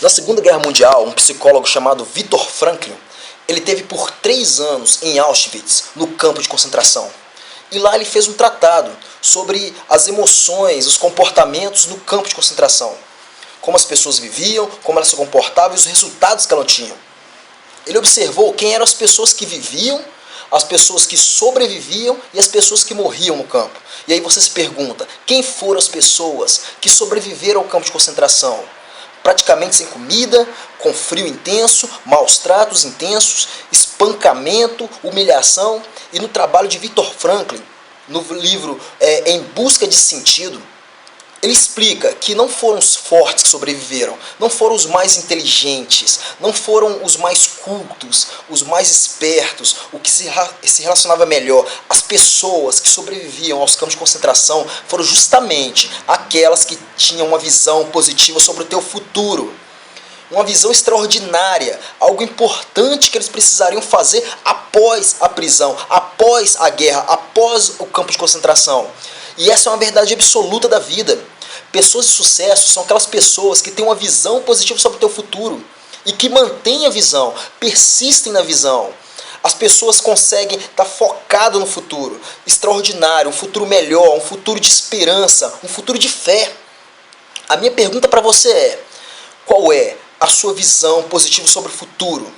Na Segunda Guerra Mundial, um psicólogo chamado Viktor Frankl, ele teve por 3 anos em Auschwitz, no campo de concentração. E lá ele fez um tratado sobre as emoções, os comportamentos no campo de concentração. Como as pessoas viviam, como elas se comportavam e os resultados que elas tinham. Ele observou quem eram as pessoas que viviam, as pessoas que sobreviviam e as pessoas que morriam no campo. E aí você se pergunta, quem foram as pessoas que sobreviveram ao campo de concentração? Praticamente sem comida, com frio intenso, maus tratos intensos, espancamento, humilhação. E no trabalho de Viktor Frankl, no livro Em Busca de Sentido, ele explica que não foram os fortes que sobreviveram, não foram os mais inteligentes, não foram os mais cultos, os mais espertos, o que se relacionava melhor. As pessoas que sobreviviam aos campos de concentração foram justamente aquelas que tinham uma visão positiva sobre o teu futuro. Uma visão extraordinária, algo importante que eles precisariam fazer após a prisão, após a guerra, após o campo de concentração. E essa é uma verdade absoluta da vida. Pessoas de sucesso são aquelas pessoas que têm uma visão positiva sobre o teu futuro e que mantêm a visão, persistem na visão. As pessoas conseguem estar focadas no futuro extraordinário, um futuro melhor, um futuro de esperança, um futuro de fé. A minha pergunta para você é: qual é a sua visão positiva sobre o futuro?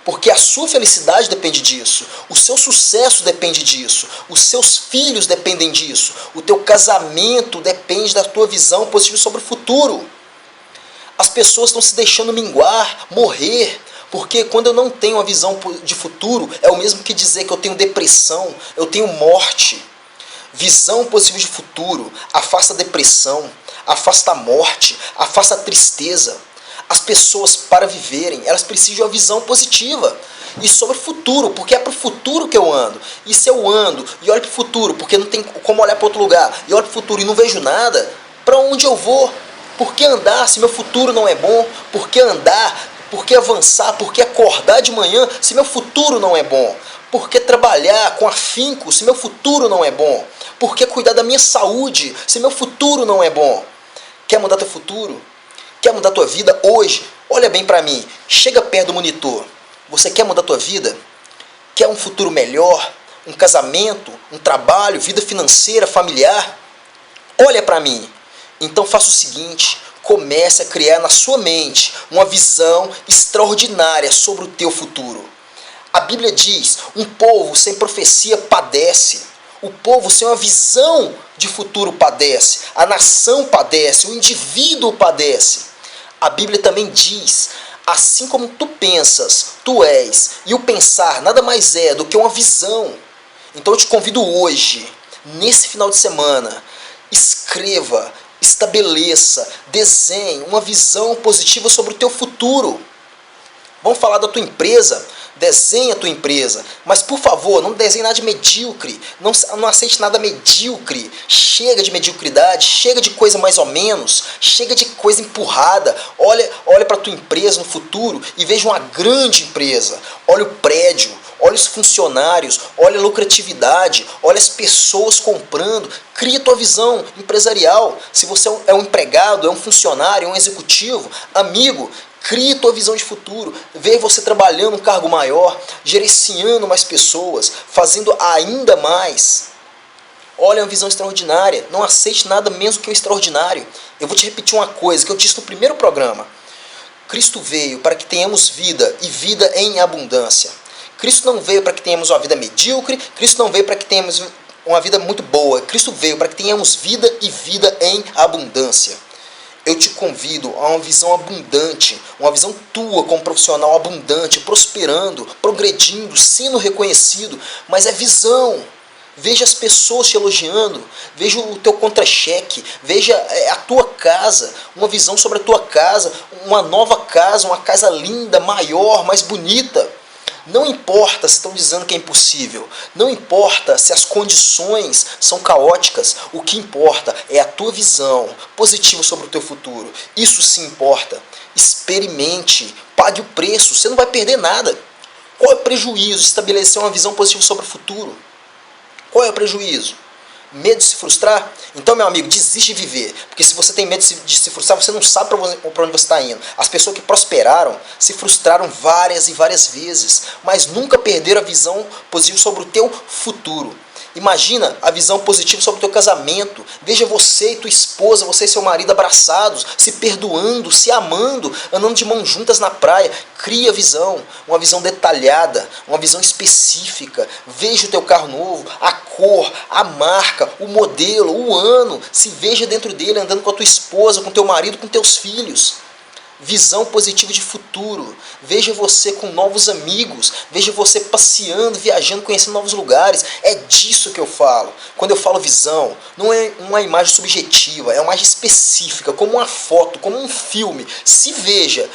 Porque a sua felicidade depende disso, o seu sucesso depende disso, os seus filhos dependem disso, o teu casamento depende da tua visão positiva sobre o futuro. As pessoas estão se deixando minguar, morrer, porque quando eu não tenho uma visão de futuro, é o mesmo que dizer que eu tenho depressão, eu tenho morte. Visão positiva de futuro afasta a depressão, afasta a morte, afasta a tristeza. As pessoas, para viverem, elas precisam de uma visão positiva. E sobre o futuro, porque é para o futuro que eu ando. E se eu ando e olho para o futuro, porque não tem como olhar para outro lugar, e olho para o futuro e não vejo nada, para onde eu vou? Por que andar se meu futuro não é bom? Por que andar? Por que avançar? Por que acordar de manhã se meu futuro não é bom? Por que trabalhar com afinco se meu futuro não é bom? Por que cuidar da minha saúde se meu futuro não é bom? Quer mudar teu futuro? Quer mudar tua vida hoje? Olha bem para mim, chega perto do monitor. Você quer mudar tua vida? Quer um futuro melhor? Um casamento? Um trabalho? Vida financeira? Familiar? Olha para mim. Então faça o seguinte, comece a criar na sua mente uma visão extraordinária sobre o teu futuro. A Bíblia diz, um povo sem profecia padece. O povo sem uma visão de futuro padece. A nação padece, o indivíduo padece. A Bíblia também diz, assim como tu pensas, tu és, e o pensar nada mais é do que uma visão. Então eu te convido hoje, nesse final de semana, escreva, estabeleça, desenhe uma visão positiva sobre o teu futuro. Vamos falar da tua empresa? Desenhe a tua empresa, mas por favor, não desenhe nada de medíocre, não aceite nada medíocre, chega de mediocridade, chega de coisa mais ou menos, chega de coisa empurrada, olha para a tua empresa no futuro e veja uma grande empresa, olha o prédio, olha os funcionários, olha a lucratividade, olha as pessoas comprando, cria tua visão empresarial. Se você é um empregado, é um funcionário, é um executivo, amigo, crie tua visão de futuro, veja você trabalhando um cargo maior, gerenciando mais pessoas, fazendo ainda mais. Olha uma visão extraordinária, não aceite nada menos que o extraordinário. Eu vou te repetir uma coisa que eu disse no primeiro programa. Cristo veio para que tenhamos vida e vida em abundância. Cristo não veio para que tenhamos uma vida medíocre, Cristo não veio para que tenhamos uma vida muito boa. Cristo veio para que tenhamos vida e vida em abundância. Eu te convido a uma visão abundante, uma visão tua como profissional abundante, prosperando, progredindo, sendo reconhecido, mas é visão. Veja as pessoas te elogiando, veja o teu contra-cheque, veja a tua casa, uma visão sobre a tua casa, uma nova casa, uma casa linda, maior, mais bonita. Não importa se estão dizendo que é impossível, não importa se as condições são caóticas, o que importa é a tua visão positiva sobre o teu futuro. Isso sim importa. Experimente, pague o preço, você não vai perder nada. Qual é o prejuízo de estabelecer uma visão positiva sobre o futuro? Qual é o prejuízo? Medo de se frustrar? Então, meu amigo, desiste de viver. Porque se você tem medo de se frustrar, você não sabe para onde você está indo. As pessoas que prosperaram se frustraram várias e várias vezes, mas nunca perderam a visão positiva sobre o teu futuro. Imagina a visão positiva sobre o teu casamento. Veja você e tua esposa, você e seu marido abraçados, se perdoando, se amando, andando de mãos juntas na praia. Cria visão, uma visão detalhada, uma visão específica. Veja o teu carro novo, a cor, a marca, o modelo, o ano. Se veja dentro dele, andando com a tua esposa, com teu marido, com teus filhos. Visão positiva de futuro. Veja você com novos amigos. Veja você passeando, viajando, conhecendo novos lugares. É disso que eu falo. Quando eu falo visão, não é uma imagem subjetiva, é uma imagem específica, como uma foto, como um filme. Se veja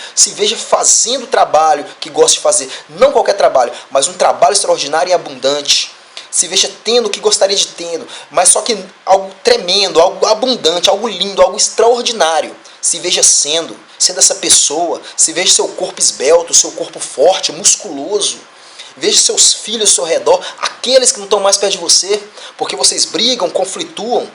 fazendo o trabalho que gosta de fazer. Não qualquer trabalho, mas um trabalho extraordinário e abundante. Se veja tendo o que gostaria de ter, mas só que algo tremendo, algo abundante, algo lindo, algo extraordinário. Se veja sendo essa pessoa. Se veja seu corpo esbelto, seu corpo forte, musculoso. Veja seus filhos ao seu redor, aqueles que não estão mais perto de você, porque vocês brigam, conflituam.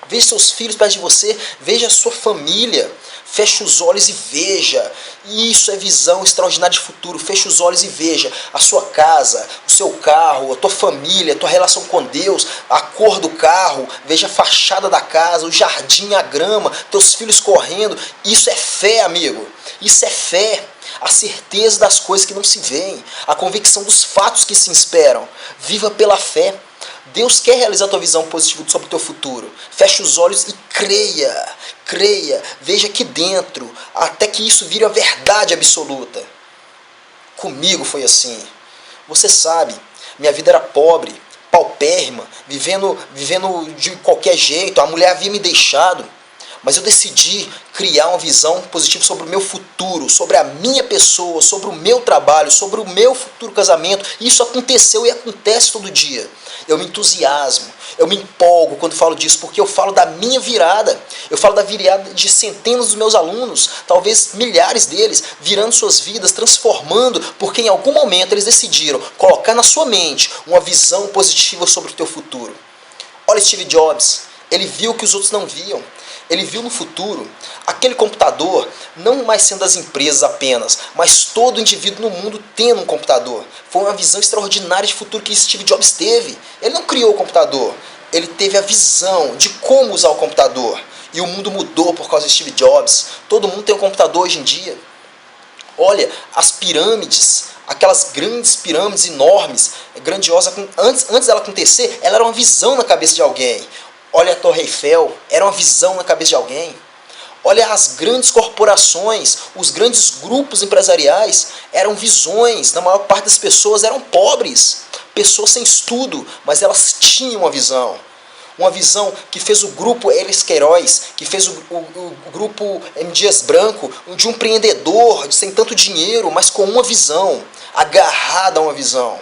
Veja seus filhos perto de você, veja a sua família. Feche os olhos e veja. Isso é visão extraordinária de futuro. Feche os olhos e veja a sua casa, o seu carro, a tua família, a tua relação com Deus, a cor do carro. Veja a fachada da casa, o jardim, a grama, teus filhos correndo. Isso é fé, amigo. Isso é fé. A certeza das coisas que não se veem. A convicção dos fatos que se esperam. Viva pela fé. Deus quer realizar a tua visão positiva sobre o teu futuro. Feche os olhos e creia. Creia. Veja aqui dentro. Até que isso vire a verdade absoluta. Comigo foi assim. Você sabe, minha vida era pobre, paupérrima, vivendo de qualquer jeito. A mulher havia me deixado. Mas eu decidi criar uma visão positiva sobre o meu futuro, sobre a minha pessoa, sobre o meu trabalho, sobre o meu futuro casamento. Isso aconteceu e acontece todo dia. Eu me entusiasmo, eu me empolgo quando falo disso, porque eu falo da minha virada. Eu falo da virada de centenas dos meus alunos, talvez milhares deles, virando suas vidas, transformando, porque em algum momento eles decidiram colocar na sua mente uma visão positiva sobre o teu futuro. Olha Steve Jobs, ele viu o que os outros não viam. Ele viu no futuro aquele computador não mais sendo das empresas apenas, mas todo indivíduo no mundo tendo um computador. Foi uma visão extraordinária de futuro que Steve Jobs teve. Ele não criou o computador, ele teve a visão de como usar o computador. E o mundo mudou por causa de Steve Jobs. Todo mundo tem um computador hoje em dia. Olha, as pirâmides, aquelas grandes pirâmides enormes, grandiosas, antes dela acontecer, ela era uma visão na cabeça de alguém. Olha a Torre Eiffel, era uma visão na cabeça de alguém. Olha as grandes corporações, os grandes grupos empresariais, eram visões. Na maior parte das pessoas eram pobres, pessoas sem estudo, mas elas tinham uma visão. Uma visão que fez o grupo Elis Queiroz, que fez o grupo M. Dias Branco, de um empreendedor sem tanto dinheiro, mas com uma visão, agarrado a uma visão.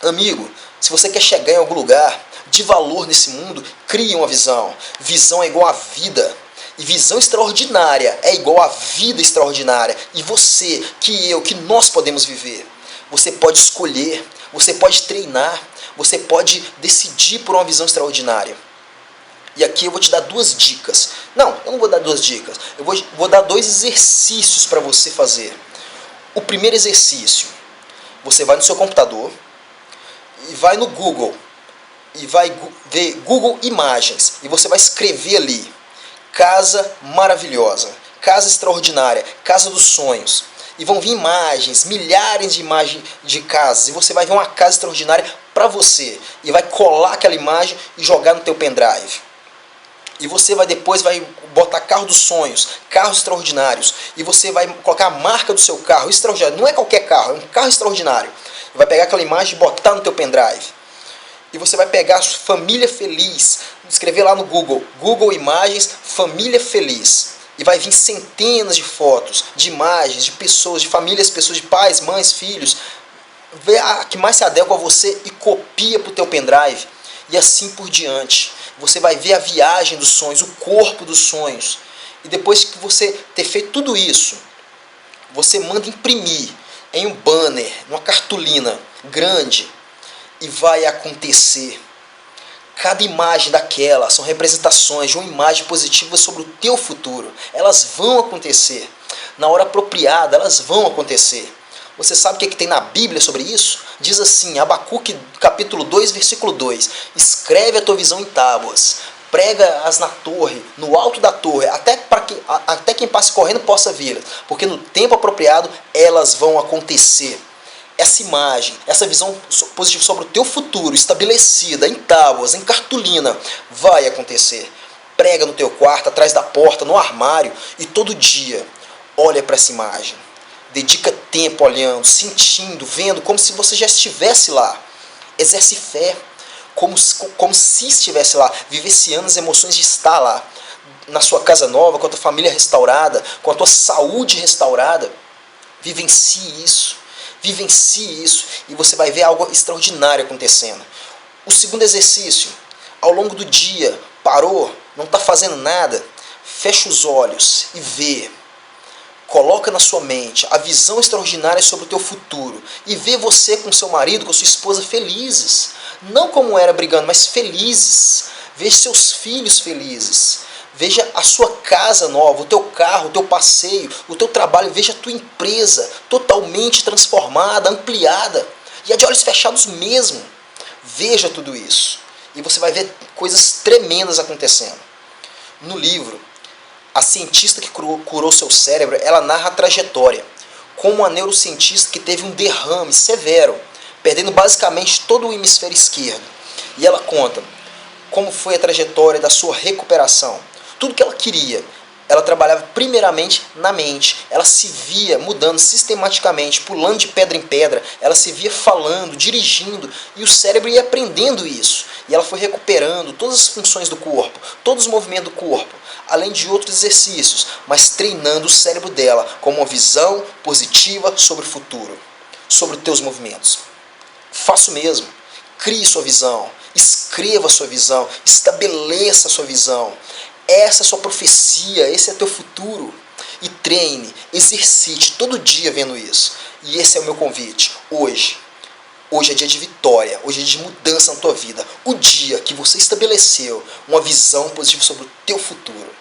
Amigo, se você quer chegar em algum lugar de valor nesse mundo, crie uma visão. Visão é igual a vida. E visão extraordinária é igual a vida extraordinária. E você, que nós podemos viver. Você pode escolher, você pode treinar, você pode decidir por uma visão extraordinária. E aqui eu vou te dar 2 dicas. Não, eu não vou dar 2 dicas. Eu vou dar 2 exercícios para você fazer. O primeiro exercício, você vai no seu computador e vai no Google. E vai ver Google Imagens. E você vai escrever ali: casa maravilhosa, casa extraordinária, casa dos sonhos. E vão vir imagens, milhares de imagens de casas. E você vai ver uma casa extraordinária para você. E vai colar aquela imagem e jogar no teu pendrive. E você depois vai botar carro dos sonhos, carros extraordinários. E você vai colocar a marca do seu carro extraordinário. Não é qualquer carro, é um carro extraordinário. E vai pegar aquela imagem e botar no teu pendrive. E você vai pegar a família feliz, escrever lá no Google, Google Imagens, família feliz. E vai vir centenas de fotos, de imagens, de pessoas, de famílias, pessoas, de pais, mães, filhos. Vê a que mais se adequa a você e copia para o teu pendrive. E assim por diante. Você vai ver a viagem dos sonhos, o corpo dos sonhos. E depois que você ter feito tudo isso, você manda imprimir em um banner, numa cartolina grande. E vai acontecer. Cada imagem daquela são representações de uma imagem positiva sobre o teu futuro. Elas vão acontecer. Na hora apropriada, elas vão acontecer. Você sabe o que tem na Bíblia sobre isso? Diz assim, Abacuque capítulo 2, versículo 2. Escreve a tua visão em tábuas. Prega-as na torre, no alto da torre, até quem passe correndo possa vir. Porque no tempo apropriado, elas vão acontecer. Essa imagem, essa visão positiva sobre o teu futuro, estabelecida em tábuas, em cartolina, vai acontecer. Prega no teu quarto, atrás da porta, no armário, e todo dia olha para essa imagem. Dedica tempo olhando, sentindo, vendo, como se você já estivesse lá. Exerce fé, como se estivesse lá, vivenciando as emoções de estar lá. Na sua casa nova, com a tua família restaurada, com a tua saúde restaurada. Vivencie isso. Vivencie isso e você vai ver algo extraordinário acontecendo. O segundo exercício, ao longo do dia, parou, não está fazendo nada, fecha os olhos e vê. Coloca na sua mente a visão extraordinária sobre o teu futuro e vê você com seu marido, com sua esposa felizes. Não como era brigando, mas felizes. Veja seus filhos felizes. Veja a sua casa nova, o teu carro, o teu passeio, o teu trabalho. Veja a tua empresa totalmente transformada, ampliada. E é de olhos fechados mesmo. Veja tudo isso. E você vai ver coisas tremendas acontecendo. No livro, a cientista que curou seu cérebro, ela narra a trajetória. Como a neurocientista que teve um derrame severo, perdendo basicamente todo o hemisfério esquerdo. E ela conta como foi a trajetória da sua recuperação. Tudo que ela queria, ela trabalhava primeiramente na mente. Ela se via mudando sistematicamente, pulando de pedra em pedra. Ela se via falando, dirigindo, e o cérebro ia aprendendo isso. E ela foi recuperando todas as funções do corpo, todos os movimentos do corpo, além de outros exercícios, mas treinando o cérebro dela com uma visão positiva sobre o futuro, sobre os teus movimentos. Faça o mesmo. Crie sua visão, escreva sua visão, estabeleça sua visão. Essa é a sua profecia, esse é teu futuro. E treine, exercite todo dia vendo isso. E esse é o meu convite, hoje. Hoje é dia de vitória, hoje é dia de mudança na tua vida. O dia que você estabeleceu uma visão positiva sobre o teu futuro.